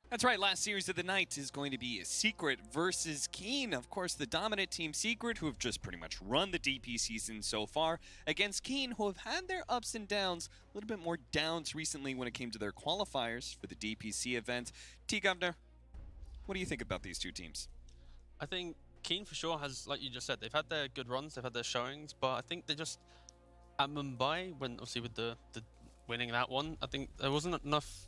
That's right, last series of the night is going to be Secret versus Keen. Of course, the dominant team Secret, who have just pretty much run the DP season so far, against Keen, who have had their ups and downs, a little bit more downs recently when it came to their qualifiers for the DPC event. T-Governor, what do you think about these two teams? I think Keen for sure has, like you just said, they've had their good runs, they've had their showings, but I think they just, at Mumbai, when obviously with the winning that one, I think there wasn't enough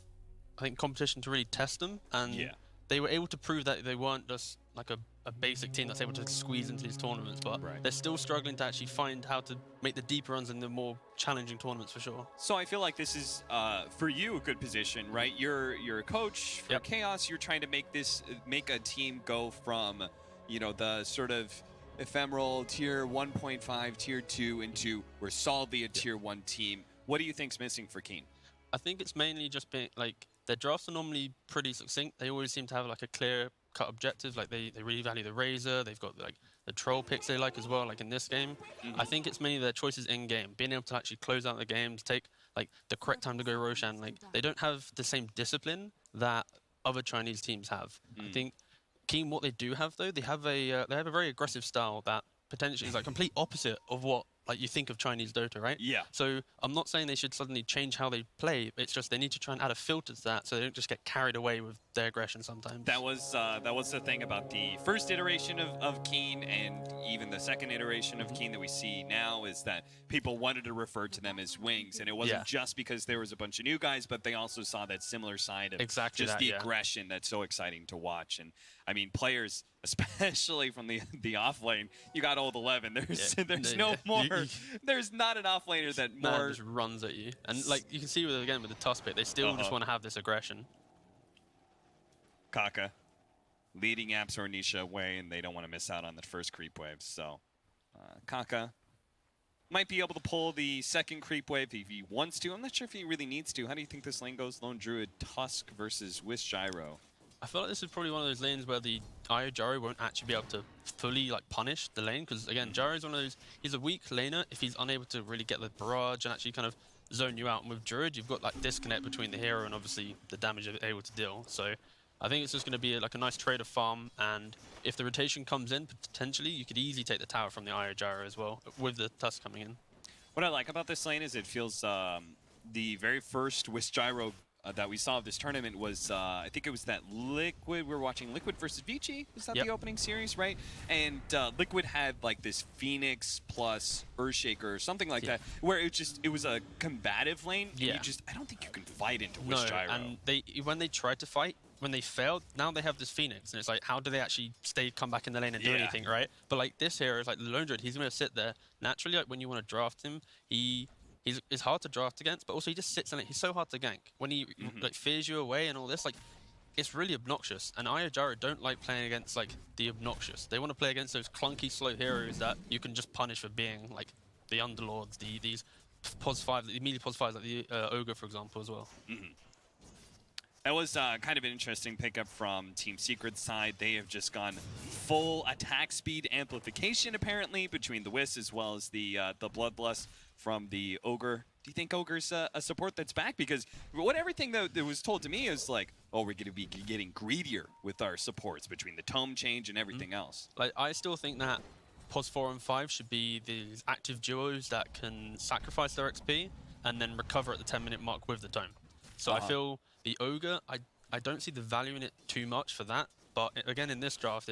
competition to really test them, and they were able to prove that they weren't just like a basic team that's able to squeeze into these tournaments, but they're still struggling to actually find how to make the deeper runs in the more challenging tournaments for sure. So I feel like this is, for you, a good position, right? You're a coach for Chaos. You're trying to make a team go from, you know, the sort of ephemeral tier 1.5, tier 2 into we're solidly a tier 1 team. What do you think's missing for Keen? I think it's mainly just being like, their drafts are normally pretty succinct. They always seem to have like a clear-cut objective. Like they really value the Razor. They've got like the troll picks they like as well. Like in this game, I think it's mainly their choices in game, being able to actually close out the game, to take like the correct time to go Roshan. Like they don't have the same discipline that other Chinese teams have. I think Keen, what they do have though, they have a very aggressive style that potentially is like complete opposite of what like you think of Chinese Dota, right? Yeah. So I'm not saying they should suddenly change how they play. It's just they need to try and add a filter to that so they don't just get carried away with their aggression sometimes. That was the thing about the first iteration of Keen, and even the second iteration of Keen that we see now, is that people wanted to refer to them as wings, and it wasn't just because there was a bunch of new guys, but they also saw that similar side of the aggression that's so exciting to watch. And I mean, players, especially from the off lane, you got old 11. There's no more. There's not an off laner that more just runs at you, and like you can see with the toss pick, they still just want to have this aggression. Kaka leading Apps or Nisha away, and they don't want to miss out on the first creep wave. So Kaka might be able to pull the second creep wave if he wants to. I'm not sure if he really needs to. How do you think this lane goes? Lone Druid, Tusk versus Wish Gyro. I feel like this is probably one of those lanes where the Io Gyro won't actually be able to fully like punish the lane, because again, Gyro's one of those, he's a weak laner if he's unable to really get the barrage and actually kind of zone you out. And with Druid, you've got like disconnect between the hero and obviously the damage you're able to deal. So I think it's just going to be like a nice trade of farm, and if the rotation comes in, potentially you could easily take the tower from the Io Gyro as well, with the Tusk coming in. What I like about this lane is it feels the very first Wish Gyro that we saw of this tournament was, I think it was that Liquid, we were watching Liquid versus Vici, was that the opening series, right? And Liquid had like this Phoenix plus Earthshaker or something like that, where it was a combative lane, and I don't think you can fight into Wish Gyro. And when they tried to fight, when they failed, now they have this Phoenix, and it's like, how do they actually come back in the lane and do anything, right? But like this hero is like the Lone Druid, he's going to sit there. Naturally, like when you want to draft him, it's hard to draft against, but also he just sits in it. He's so hard to gank. When he like fears you away and all this, like it's really obnoxious. And Io Gyro don't like playing against like the obnoxious. They want to play against those clunky, slow heroes that you can just punish for being like the underlords, these pos 5, the melee pos 5s, like the Ogre, for example, as well. That was kind of an interesting pickup from Team Secret's side. They have just gone full attack speed amplification, apparently, between the Wisp as well as the Bloodlust from the Ogre. Do you think Ogre's a support that's back? Because everything that was told to me is like, oh, we're going to be getting greedier with our supports between the tome change and everything else. Like, I still think that POS 4 and 5 should be these active duos that can sacrifice their XP and then recover at the 10-minute mark with the tome. So I feel the Ogre, I don't see the value in it too much for that. But again, in this draft,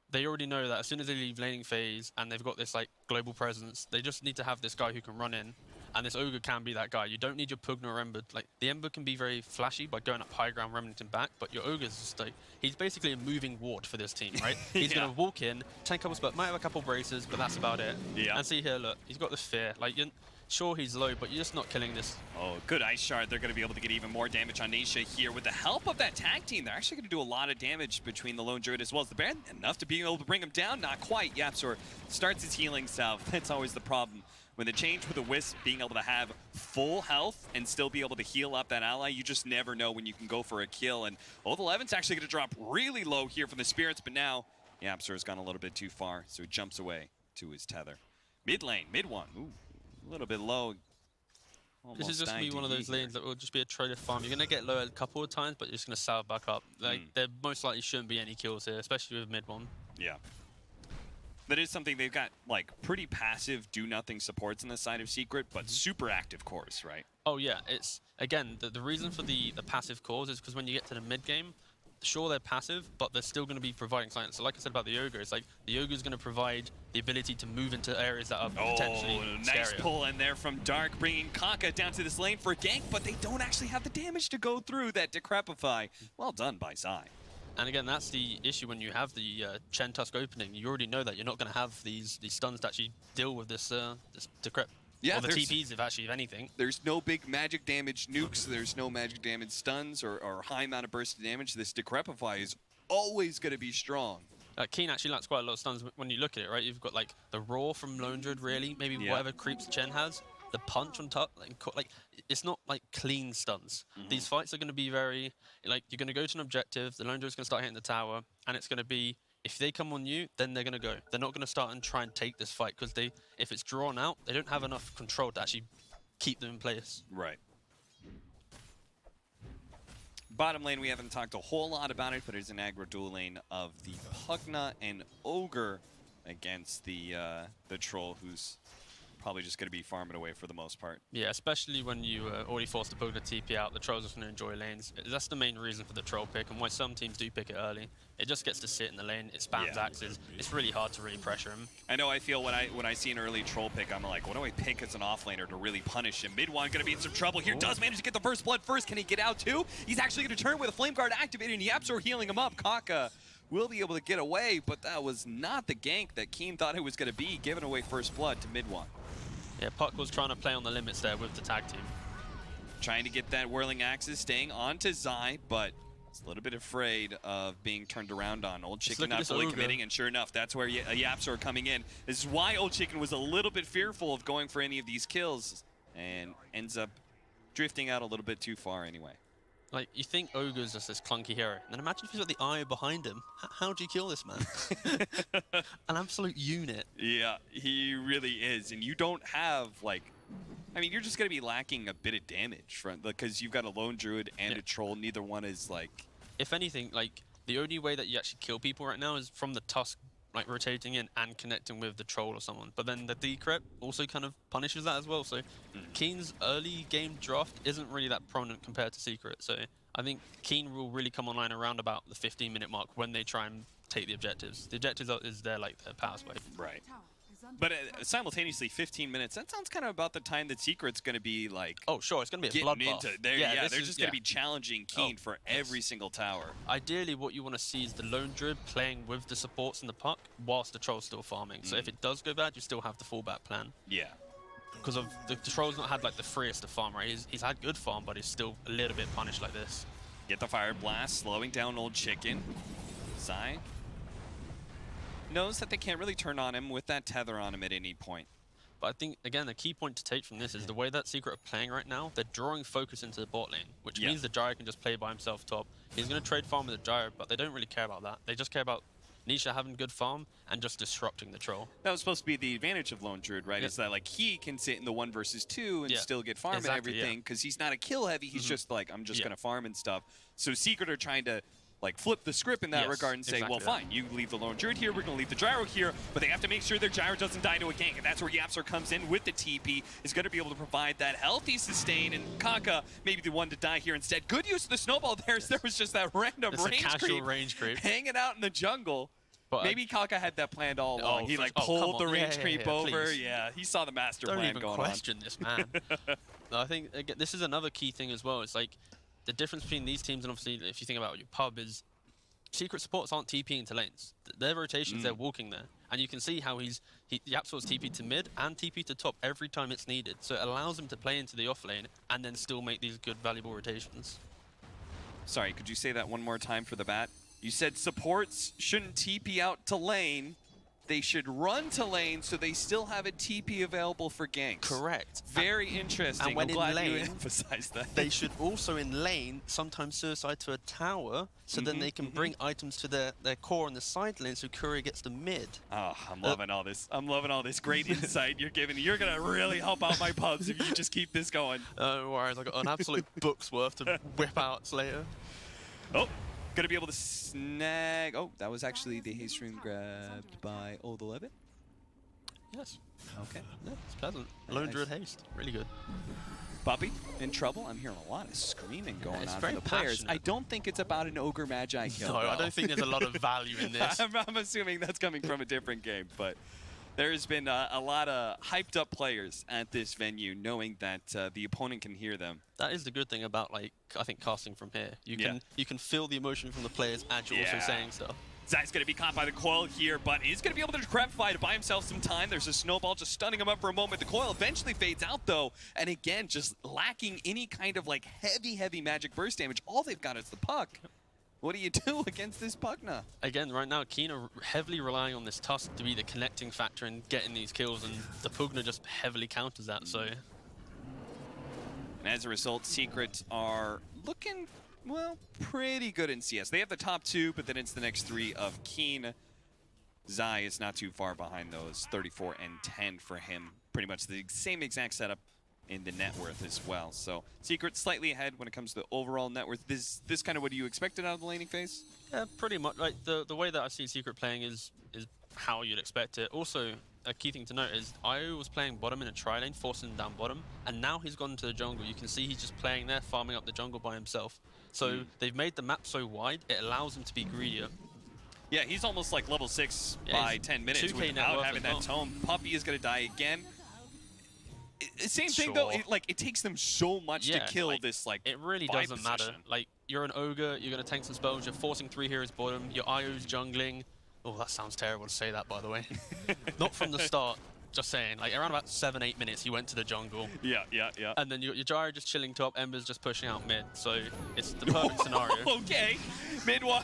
they already know that as soon as they leave laning phase and they've got this like global presence, they just need to have this guy who can run in. And this Ogre can be that guy. You don't need your Pugna or Ember. Like, the Ember can be very flashy by going up high ground, Remington back, but your Ogre's just like, he's basically a moving ward for this team, right? He's going to walk in, take a couple spots, might have a couple braces, but that's about it. And see here, look, he's got this fear. Like, sure, he's low, but you're just not killing this. Oh, good Ice Shard. They're going to be able to get even more damage on Nisha here. With the help of that tag team, they're actually going to do a lot of damage between the Lone Druid as well as the Baron. Enough to be able to bring him down. Not quite. Yapzor starts his healing salve. That's always the problem. When the change with a Wisp being able to have full health and still be able to heal up that ally, you just never know when you can go for a kill. And Old 11's actually going to drop really low here from the Spirits, but now Yapzor has gone a little bit too far, so he jumps away to his tether. Mid lane, mid one. Ooh, a little bit low. This is just going to be one of those lanes that will just be a traded farm. You're going to get low a couple of times, but you're just going to salve back up. Like, there most likely shouldn't be any kills here, especially with mid one. Yeah. That is something they've got, like, pretty passive do-nothing supports on the side of Secret, but super active cores, right? Oh, yeah. It's, again, the reason for the passive cores is because when you get to the mid game, sure, they're passive, but they're still going to be providing something. So like I said about the Ogre, it's like the Ogre is going to provide the ability to move into areas that are potentially nice scarier. pull in there from Dark, bringing Kaka down to this lane for a gank, but they don't actually have the damage to go through that Decrepify. Well done by Zai. And again, that's the issue when you have the Chen Tusk opening. You already know that you're not going to have these stuns to actually deal with this Decrep. Yeah, or the TPs, if anything. There's no big magic damage nukes. There's no magic damage stuns or high amount of burst of damage. This Decrepify is always going to be strong. Keen actually lacks quite a lot of stuns when you look at it, right? You've got like the Roar from Lone Druid, really, maybe whatever creeps Chen has. The punch on top, like it's not like clean stuns. These fights are going to be very, like, you're going to go to an objective, the Lone Druid's going to start hitting the tower, and it's going to be, if they come on you, then they're going to go. They're not going to start and try and take this fight, because if it's drawn out, they don't have enough control to actually keep them in place. Right. Bottom lane, we haven't talked a whole lot about it, but it's an aggro dual lane of the Pugna and Ogre against the Troll, who's probably just going to be farming away for the most part. Yeah, especially when you already forced the Pugna TP out, the Troll's just going to enjoy lanes. That's the main reason for the Troll pick, and why some teams do pick it early. It just gets to sit in the lane, it spams axes, it's really hard to really pressure him. I know I feel when I see an early Troll pick, I'm like, what do I pick as an offlaner to really punish him? Mid one going to be in some trouble here, does manage to get the first blood first, can he get out too? He's actually going to turn with a Flame Guard activated, and Yapzor healing him up. Kaka will be able to get away, but that was not the gank that Keen thought it was going to be, giving away first blood to mid one. Yeah, Puck was trying to play on the limits there with the tag team. Trying to get that Whirling Axes, staying on to Zai, but it's a little bit afraid of being turned around on. Old Chicken not fully committing, and sure enough, that's where Yapzor coming in. This is why Old Chicken was a little bit fearful of going for any of these kills, and ends up drifting out a little bit too far anyway. Like, you think Ogre's just this clunky hero, and then imagine if he's got the eye behind him. How do you kill this man? An absolute unit. Yeah, he really is, and you don't have, like, I mean, you're just going to be lacking a bit of damage because you've got a Lone Druid and a Troll. Neither one is, like... If anything, like, the only way that you actually kill people right now is from the Tusk, like, rotating in and connecting with the Troll or someone. But then the Decrep also kind of punishes that as well. So Keen's early game draft isn't really that prominent compared to Secret. So I think Keen will really come online around about the 15-minute mark when they try and take the objectives. The objectives is their, like, their power spike. Right. But simultaneously, 15 minutes, that sounds kind of about the time that Secret's going to be, like... Oh, sure, it's going to be a bloodbath. They're just going to be challenging Keen for every single tower. Ideally, what you want to see is the Lone Druid playing with the supports in the puck whilst the Troll's still farming. So if it does go bad, you still have the fallback plan. Yeah. Because of the Troll's not had, like, the freest of farm, right? He's had good farm, but he's still a little bit punished like this. Get the Fire Blast, slowing down Old Chicken. Zai knows that they can't really turn on him with that tether on him at any point. But I think, again, the key point to take from this is the way that Secret are playing right now, they're drawing focus into the bot lane, which means the Gyro can just play by himself top. He's going to trade farm with the Gyro, but they don't really care about that. They just care about Nisha having good farm and just disrupting the Troll. That was supposed to be the advantage of Lone Druid, right? Is that, like, he can sit in the 1 versus 2 and still get farm and everything, because he's not a kill heavy. He's just like, I'm just going to farm and stuff. So Secret are trying to, like, flip the script in that regard and say, well, fine, you leave the Lone Druid here, we're going to leave the Gyro here, but they have to make sure their Gyro doesn't die to a gank, and that's where Yapzor comes in with the TP, is going to be able to provide that healthy sustain, and Kaka maybe the one to die here instead. Good use of the snowball there, as there was just that random range creep hanging out in the jungle. But maybe Kaka had that planned all along. He, like, pulled the range creep over. Please. Yeah, he saw the master plan going on. Don't even question this, man. No, I think, again, this is another key thing as well. It's like, the difference between these teams and obviously, if you think about your pub, is Secret supports aren't TPing to lanes. Their rotations, they're walking there. And you can see how Yapzor's TP to mid and TP to top every time it's needed. So it allows him to play into the off lane and then still make these good, valuable rotations. Sorry, could you say that one more time for the bat? You said supports shouldn't TP out to lane, they should run to lane so they still have a TP available for ganks. Correct. Very interesting. And when I'm glad in lane, you emphasized that. they should also in lane sometimes suicide to a tower, so then they can bring items to their core on the side lane, so Courier gets the mid. Oh, I'm loving all this. I'm loving all this great insight you're giving. You're gonna really help out my pubs if you just keep this going. No worries, I got an absolute book's worth to whip out later. Oh. Gonna be able to snag. Oh, that was actually the haste rune grabbed by Old 11. Yes. Okay. Yeah, it's pleasant. Lone Druid haste, really good. Puppy in trouble. I'm hearing a lot of screaming going on from from the players. I don't think it's about an ogre magi kill. No, though. I don't think there's a lot of value in this. I'm assuming that's coming from a different game, but there's been a lot of hyped up players at this venue, knowing that the opponent can hear them. That is the good thing about, like, I think casting from here. You can feel the emotion from the players as you're also saying stuff. Zai's going to be caught by the coil here, but he's going to be able to decrepify to buy himself some time. There's a snowball just stunning him up for a moment. The coil eventually fades out, though, and again, just lacking any kind of like heavy magic burst damage. All they've got is the puck. What do you do against this Pugna? Again, right now, Keen are heavily relying on this Tusk to be the connecting factor in getting these kills, and the Pugna just heavily counters that, so... And as a result, Secret are looking, well, pretty good in CS. They have the top 2, but then it's the next 3 of Keen. Zai is not too far behind those, 34 and 10 for him. Pretty much the same exact setup in the net worth as well. So Secret slightly ahead when it comes to the overall net worth. This kind of what you expected out of the laning phase? Yeah, pretty much. Like the way that I see Secret playing is how you'd expect it. Also, a key thing to note is IO was playing bottom in a tri-lane, forcing him down bottom, and now he's gone to the jungle. You can see he's just playing there, farming up the jungle by himself. So they've made the map so wide, it allows him to be greedier. Yeah, he's almost like level 6 by 10 minutes without having that tome. Puppy is going to die again. Same thing though, it takes them so much to kill this it really doesn't matter. Like, you're an ogre, you're gonna tank some spells, you're forcing 3 heroes bottom, your IO's jungling. Oh, that sounds terrible to say that, by the way. Not from the start, just saying. Like, around about 7-8 minutes he went to the jungle. Yeah. And then your Gyro just chilling top, Ember's just pushing out mid, so it's the perfect scenario. Okay, mid one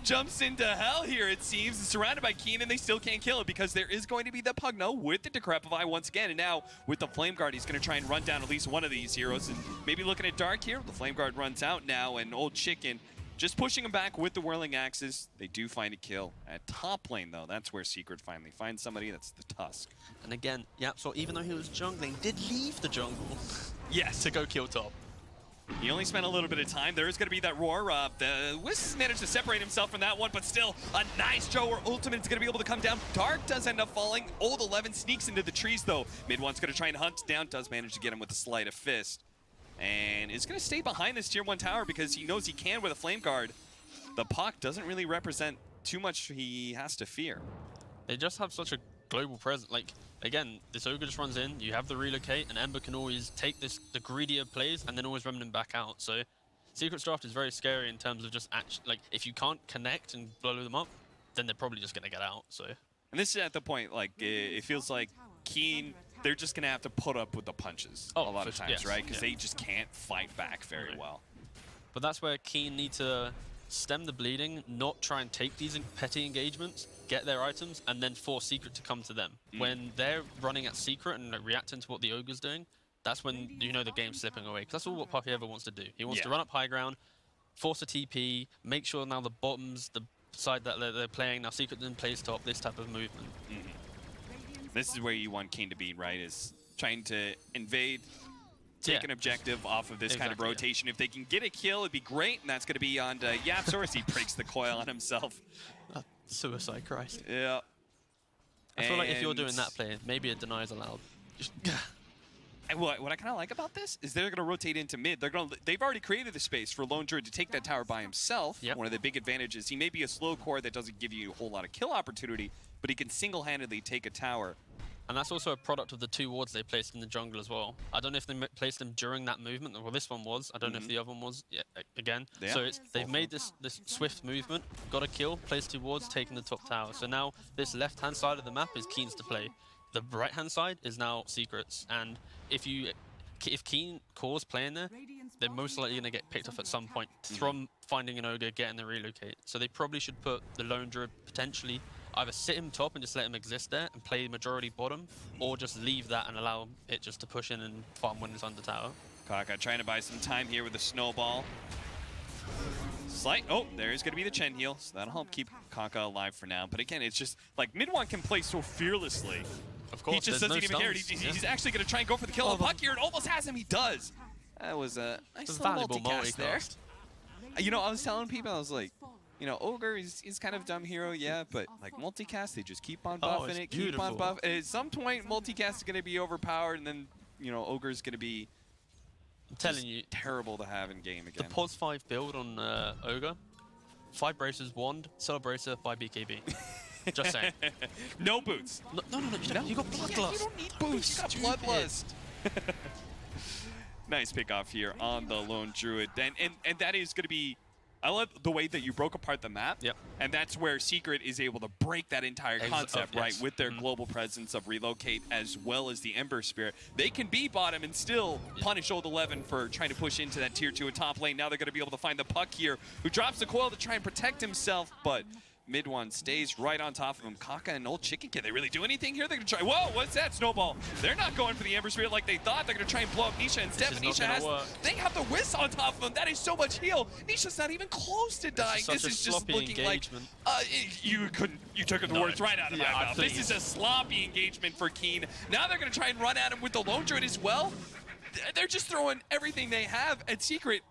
jumps into hell here, it seems. It's surrounded by Keen, and they still can't kill it because there is going to be the Pugno with the Decrepify once again. And now with the Flame Guard, he's going to try and run down at least one of these heroes. And maybe looking at Dark here, the Flame Guard runs out now, and Old Chicken just pushing him back with the Whirling Axes. They do find a kill. At top lane, though, that's where Secret finally finds somebody. That's the Tusk. And again, YapzOr, even though he was jungling, did leave the jungle. Yes. To go kill top. He only spent a little bit of time. There is going to be that roar. The Wisp managed to separate himself from that one, but still a nice Joe ultimate is going to be able to come down. Dark does end up falling. Old 11 sneaks into the trees, though. Mid one's going to try and hunt down. Does manage to get him with a sleight of fist. And is going to stay behind this tier 1 tower because he knows he can with a Flame Guard. The Puck doesn't really represent too much he has to fear. They just have such a global presence. Like, again, this Ogre just runs in, you have the relocate, and Ember can always take the greedier plays and then always run them back out. So Secret's draft is very scary in terms of just like, if you can't connect and blow them up, then they're probably just going to get out. So, and this is at the point, like, it feels like Keen, they're just going to have to put up with the punches a lot of times, right? Because they just can't fight back very well. But that's where Keen need to stem the bleeding, not try and take these petty engagements, get their items, and then force Secret to come to them. When they're running at Secret and reacting to what the Ogre's doing, that's when you know the game's slipping away. Because that's all what Puppy ever wants to do. He wants to run up high ground, force a TP, make sure now the bottom's the side that they're playing. Now Secret then plays top, this type of movement. This is where you want Keen to be, right? Is trying to invade, take an objective off of this kind of rotation. If they can get a kill, it'd be great, and that's going to be on YapzOr as he breaks the coil on himself. Suicide, Christ. Yeah. I feel like if you're doing that play, maybe a deny is allowed. Just and what I kind of like about this is they're going to rotate into mid. They've already created the space for Lone Druid to take that tower by himself. One of the big advantages, he may be a slow core that doesn't give you a whole lot of kill opportunity, but he can single-handedly take a tower. And that's also a product of the 2 wards they placed in the jungle as well. I don't know if they placed them during that movement. Well, this one was. I don't know if the other one was. Yeah, again. So they've made this swift movement, got a kill, placed 2 wards, taking the top tower. So now this left-hand side of the map is Keen's to play. The right-hand side is now Secret's. And if Keen cores playing there, they're most likely going to get picked off at some point from finding an Ogre, getting the relocate. So they probably should put the Lone Druid potentially either sit him top and just let him exist there and play majority bottom, or just leave that and allow it just to push in and farm when it's under tower. Kaka trying to buy some time here with the snowball. Slight, oh, there's going to be the Chen heal, so that'll help keep Kaka alive for now. But again, it's just like mid-1 can play so fearlessly. Of course, he just doesn't even care. He's actually going to try and go for the kill on Puck here, and almost has him. He does. That was a nice little multicast there. You know, I was telling people, I was like, you know, Ogre is kind of dumb hero, yeah, but like multicast, they just keep on buffing it, keep on buffing. At some point, multicast is going to be overpowered, and then, you know, Ogre is going to be telling you, terrible to have in game again. The POS 5 build on Ogre, 5 bracers, wand, sell bracer, 5 BKB. Just saying. No boots. No, you got Bloodlust. Yeah, you don't need boots. You got Bloodlust. Nice pick off here on the Lone Druid. And that is going to be, I love the way that you broke apart the map. Yep. And that's where Secret is able to break that entire concept, right? With their global presence of relocate as well as the Ember Spirit. They can be bottom and still punish Old 11 for trying to push into that tier 2 and top lane. Now they're going to be able to find the Puck here, who drops the coil to try and protect himself, but mid-1 stays right on top of him. Kaka and Old Chicken, can they really do anything here? They're going to try, whoa, what's that, Snowball? They're not going for the Ember Spirit like they thought. They're going to try and blow up Nisha instead, but Nisha has, they have the Wisp on top of them. That is so much heal. Nisha's not even close to dying. This is just looking engagement. Like, you took the words right out of my mouth. This is a sloppy engagement for Keen. Now they're going to try and run at him with the Lone Druid as well. They're just throwing everything they have at Secret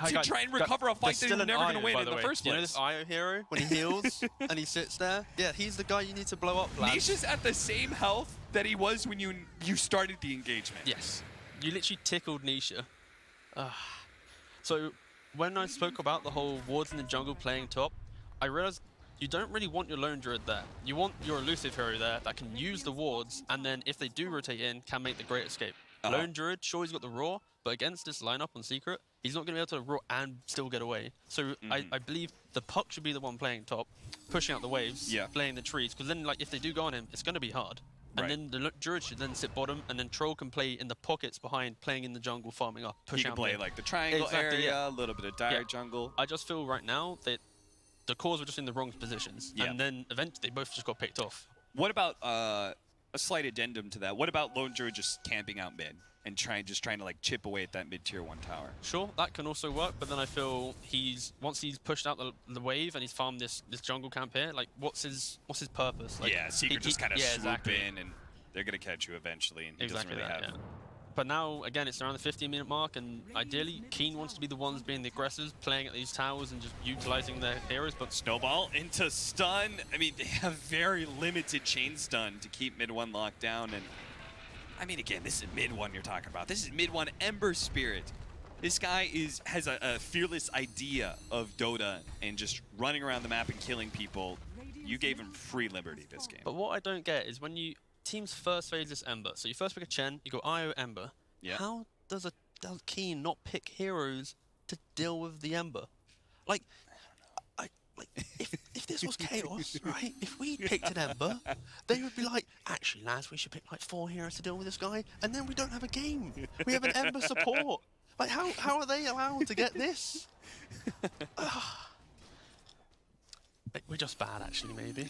to try and recover a fight that they were never going to win in the first place. You know this IO hero, when he heals and he sits there? Yeah, he's the guy you need to blow up, lads. Nisha's at the same health that he was when you started the engagement. Yes. You literally tickled Nisha. So, when I spoke about the whole wards in the jungle playing top, I realized you don't really want your Lone Druid there. You want your elusive hero there that can use the wards, and then if they do rotate in, can make the great escape. Lone Druid, sure, he's got the raw, but against this lineup on Secret, he's not going to be able to raw and still get away. So I believe the Puck should be the one playing top, pushing out the waves, playing the trees, because then like if they do go on him, it's going to be hard. And then the Druid should then sit bottom, and then Troll can play in the pockets behind, playing in the jungle, farming up, pushing out. He can play like the triangle area, a little bit of dire jungle. I just feel right now that the cores were just in the wrong positions, and then eventually they both just got picked off. What about a slight addendum to that? What about Lone Druid just camping out mid and trying to like chip away at that mid tier 1 tower? Sure, that can also work, but then I feel once he's pushed out the wave and he's farmed this jungle camp here, like what's his purpose? Like, Secret just kind of swoop in and they're gonna catch you eventually, and he doesn't really have. But now, again, it's around the 15-minute mark, and ideally, Keen wants to be the ones being the aggressors, playing at these towers and just utilizing their heroes. But Snowball into stun. I mean, they have very limited chain stun to keep mid-1 locked down. And I mean, again, this is mid-1 you're talking about. This is mid-1 Ember Spirit. This guy has a fearless idea of Dota and just running around the map and killing people. You gave him free liberty this game. But what I don't get is when teams first phase this Ember. So you first pick a Chen, you go IO Ember. How does Keen not pick heroes to deal with the Ember? Like, if this was Chaos, right? If we picked an Ember, they would be like, actually, lads, we should pick like 4 heroes to deal with this guy, and then we don't have a game. We have an Ember support. Like, how are they allowed to get this? We're just bad, actually, maybe.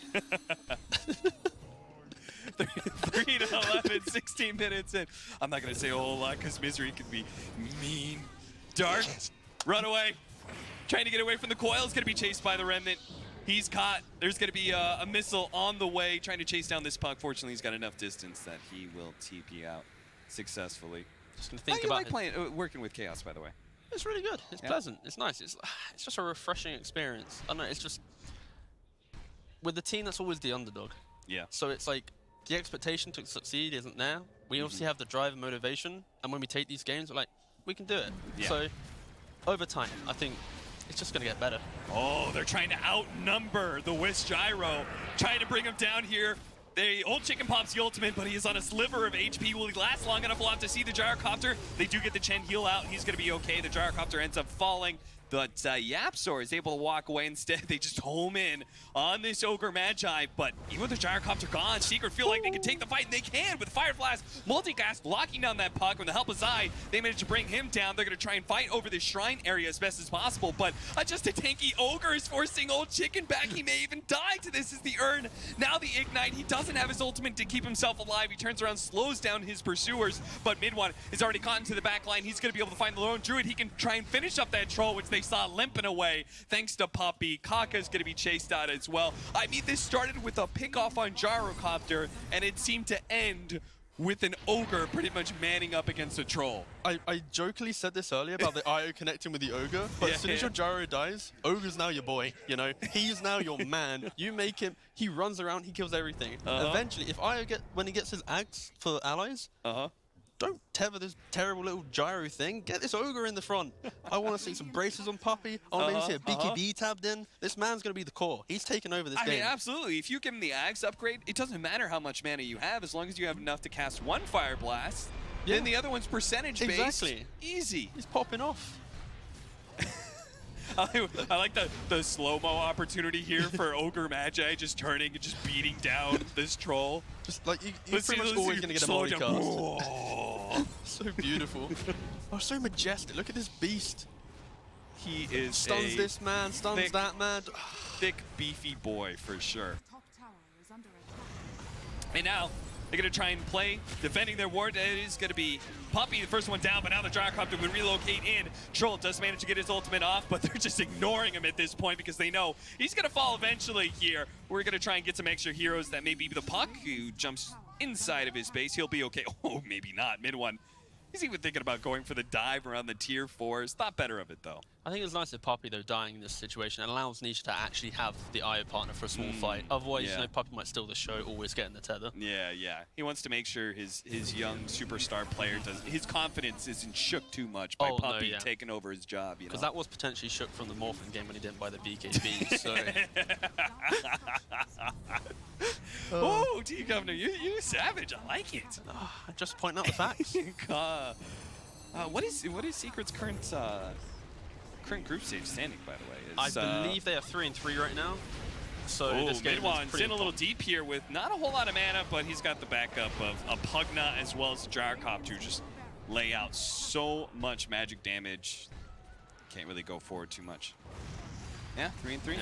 3 to 11, 16 minutes in. I'm not going to say a whole lot because Misery can be mean. Dark, run away. Trying to get away from the coil. Is going to be chased by the Remnant. He's caught. There's going to be a missile on the way trying to chase down this Puck. Fortunately, he's got enough distance that he will TP out successfully. Just going to think about working with Chaos, by the way? It's really good. It's pleasant. It's nice. It's just a refreshing experience. I don't know. It's just with the team that's always the underdog. Yeah. So it's like the expectation to succeed isn't there. We obviously have the drive and motivation, and when we take these games, we're like, we can do it. Yeah. So over time, I think it's just going to get better. Oh, they're trying to outnumber the Wisp Gyro, trying to bring him down here. The Old Chicken pops the ultimate, but he is on a sliver of HP. Will he last long enough? We'll have to see the Gyrocopter. They do get the Chen heal out. He's going to be okay. The Gyrocopter ends up falling. But Yapzor is able to walk away instead. They just home in on this Ogre Magi. But even with the Gyrocopter gone, Secret feel like they can take the fight, and they can with Fire Blast, Multicast locking down that puck. With the help of Zai, they managed to bring him down. They're going to try and fight over this shrine area as best as possible. But just a tanky Ogre is forcing Old Chicken back. He may even die to this as the Urn. Now the Ignite. He doesn't have his ultimate to keep himself alive. He turns around, slows down his pursuers. But Mid1 is already caught into the back line. He's going to be able to find the lone Druid. He can try and finish up that troll, which they saw limping away thanks to Puppey. Kaka's going to be chased out as well. I mean, this started with a pick-off on Gyrocopter, and it seemed to end with an Ogre pretty much manning up against a troll. I jokingly said this earlier about the IO connecting with the Ogre, but as soon as your Gyro dies, Ogre's now your boy, you know? He's now your man. You make him, he runs around, he kills everything. Eventually, if IO when he gets his axe for allies, don't tether this terrible little gyro thing. Get this Ogre in the front. I want to see some braces on Puppey. I want to see a BKB tabbed in. This man's going to be the core. He's taking over this game. I mean, absolutely. If you give him the Axe upgrade, it doesn't matter how much mana you have, as long as you have enough to cast one Fire Blast. Then the other one's percentage-based. Exactly. Easy. He's popping off. I like the slow-mo opportunity here for Ogre Magi just turning and just beating down this troll. Just like you're pretty much always going to get a multicast. So beautiful. Oh, so majestic. Look at this beast. He is stuns this man, stuns that man. Thick, beefy boy for sure. And now they're going to try and play, defending their ward. It is going to be Puppey, the first one down, but now the Gyrocopter will relocate in. Troll does manage to get his ultimate off, but they're just ignoring him at this point because they know he's going to fall eventually here. We're going to try and get some extra heroes. That may be the Puck, who jumps inside of his base. He'll be okay. Oh, maybe not. Mid1. He's even thinking about going for the dive around the tier 4s. Thought better of it, though. I think it's nice that Puppey, though, dying in this situation allows Nisha to actually have the IO partner for a small fight. Otherwise, you know, Puppey might steal the show, always getting the tether. Yeah. He wants to make sure his young superstar player his confidence isn't shook too much by Puppey taking over his job. Because that was potentially shook from the Morphin game when he didn't buy the BKB. So. Oh, Team Governor, you savage. I like it. Just pointing out the facts. What is Secret's current group stage standing, by the way? I believe they are 3-3 right now. So this game Mid1's in a little deep here with not a whole lot of mana, but he's got the backup of a Pugna as well as the Gyrocopter to just lay out so much magic damage. Can't really go forward too much. Yeah, 3-3.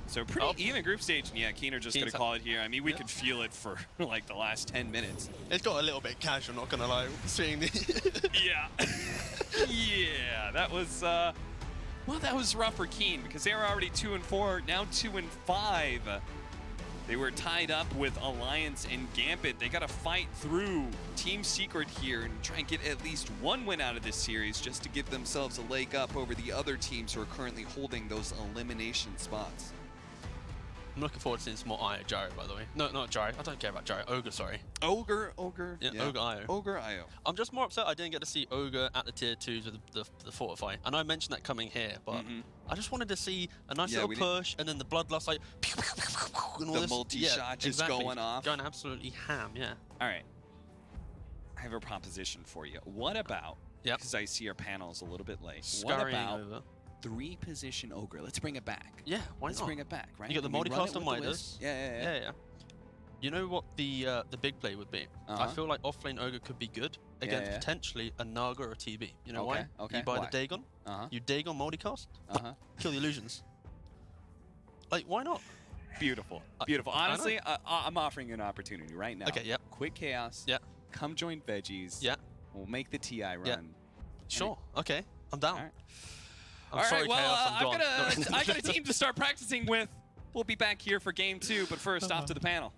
So pretty even group stage, and yeah, Keener just going to call it here. I mean, we could feel it for like the last 10 minutes. It's got a little bit casual, not going to lie, seeing the... Yeah, that was, well, that was rough for Keen because they were already 2-4, now 2-5. They were tied up with Alliance and Gambit. They got to fight through Team Secret here and try and get at least one win out of this series just to give themselves a leg up over the other teams who are currently holding those elimination spots. I'm looking forward to seeing some more IO Gyro, by the way. No, not Gyro. I don't care about Gyro. Ogre, sorry. Ogre. Yeah, Ogre IO. Ogre IO. I'm just more upset I didn't get to see Ogre at the tier 2s with the Fortify. I know I mentioned that coming here, but I just wanted to see a nice little push and then the Bloodlust, like, pew, pew, pew, pew, pew, and all the multi-shot just going off. Going absolutely ham, yeah. All right. I have a proposition for you. What about, because I see our panel is a little bit late, what about over 3-position Ogre? Let's bring it back. Yeah, why not? Let's bring it back, right? You got the multicast on Midas. Yeah. You know what the big play would be? I feel like offlane Ogre could be good against potentially a Naga or a TB. You know why? You buy the Dagon, you Dagon multicast, kill the illusions. Like, why not? Beautiful. Beautiful. Honestly, I'm offering you an opportunity right now. Okay, yep. Quick chaos. Yeah. Come join Veggies. Yeah. We'll make the TI run. Yeah. Sure. Okay. I'm down. All right. I'm sorry, well, Chaos, I'm gone. I got a team to start practicing with. We'll be back here for game 2, but first, off to the panel.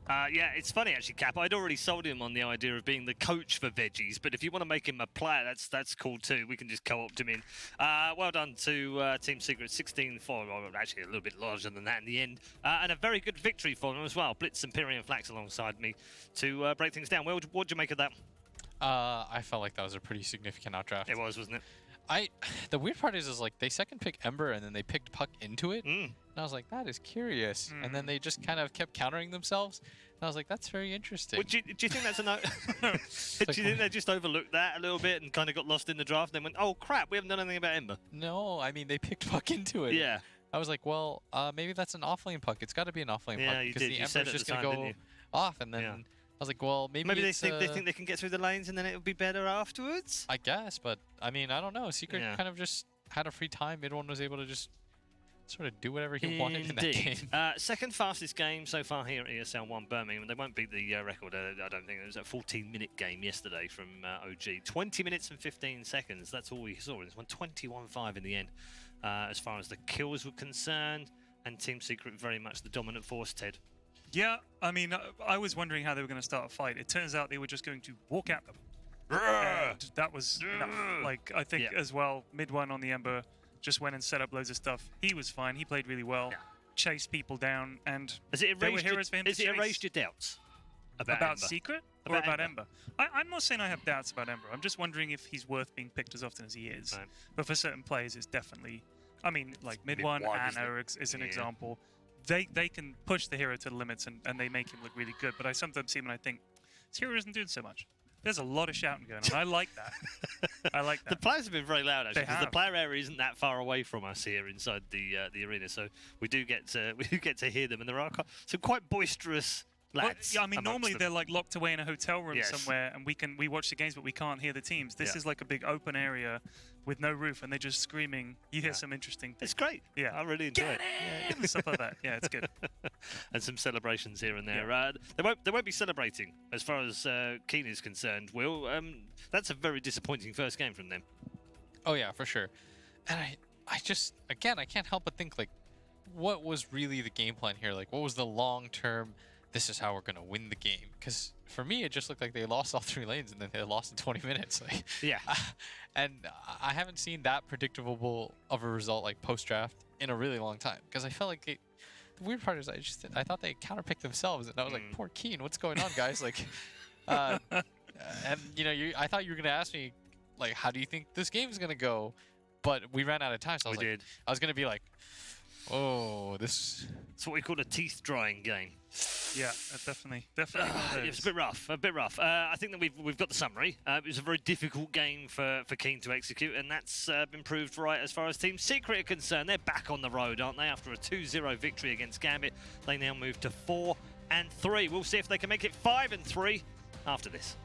Yeah, it's funny actually, Cap. I'd already sold him on the idea of being the coach for Veggies, but if you want to make him a player, that's cool too. We can just co-opt him in. Well done to Team Secret, 16-4, or actually a little bit larger than that in the end, and a very good victory for them as well. Blitz, Empyrean, Flax alongside me to break things down. What'd you make of that? I felt like that was a pretty significant outdraft. It was, wasn't it? The weird part is like they second pick Ember and then they picked Puck into it. Mm. And I was like, that is curious. And then they just kind of kept countering themselves. And I was like, that's very interesting. Do you think that's a no? Do you think they just overlooked that a little bit and kind of got lost in the draft and then went, oh crap, we haven't done anything about Ember? No, I mean, they picked Puck into it. Yeah. I was like, well, maybe that's an offlane Puck. It's got to be an offlane Yeah, Puck. you Because did. the You said Ember's at just the going to time, go didn't off. And then Yeah. I was like, well, maybe Maybe it's, they think they can get through the lanes and then it'll be better afterwards? I guess, but I mean, I don't know. Secret Yeah. kind of just had a free time. Midone was able to just sort of do whatever he wanted in that game. Second fastest game so far here at ESL One Birmingham. They won't beat the record, I don't think. It was a 14-minute game yesterday from OG. 20 minutes and 15 seconds. That's all we saw. It's won 21-5 in the end as far as the kills were concerned. And Team Secret very much the dominant force, Ted. Yeah, I mean, I was wondering how they were going to start a fight. It turns out they were just going to walk at them. And that was enough. Like, I think as well, mid one on the Ember just went and set up loads of stuff. He was fine. He played really well. Yeah. Chased people down, and Has it there were erased, heroes for him to has it chase. erased your doubts about Ember? Secret or About about Ember. Ember? I'm not saying I have doubts about Ember. I'm just wondering if he's worth being picked as often as he is. Right. But for certain players, it's definitely. I mean, like mid one, Mid-one, isn't Anna it? is an Yeah. example. They can push the hero to the limits and they make him look really good. But I sometimes see him and I think this hero isn't doing so much. There's a lot of shouting going on. I like that. I like The that. players have been very loud actually, They because the have. player area isn't that far away from us here inside the arena, so we do get to hear them, and there are some quite boisterous Well, lads. yeah, I mean, amongst normally them. they're like locked away in a hotel room Yes. somewhere, and we watch the games, but we can't hear the teams. This Yeah. is like a big open area with no roof, and they're just screaming. You hear some interesting things. It's great. Yeah. I really enjoy it. And stuff like that. Yeah, it's good. And some celebrations here and there. They won't be celebrating as far as Keen is concerned. Will that's a very disappointing first game from them. Oh yeah, for sure. And I just again I can't help but think like, what was really the game plan here? Like, what was the long term? This is how we're gonna win the game. Because for me, it just looked like they lost all 3 lanes and then they lost in 20 minutes. Like, Yeah. and I haven't seen that predictable of a result like post draft in a really long time. Because I felt like the weird part is I thought they counterpicked themselves, and I was like, poor Keen, what's going on, guys? Like, and you know, I thought you were gonna ask me like, how do you think this game is gonna go? But we ran out of time, so I was like, I was gonna be like, oh, this. It's what we call a teeth drying game. Yeah, definitely. One of those. It's a bit rough. I think that we've got the summary. It was a very difficult game for Keen to execute, and that's been proved right as far as Team Secret are concerned. They're back on the road, aren't they? After a 2-0 victory against Gambit, they now move to 4-3. We'll see if they can make it 5-3 after this.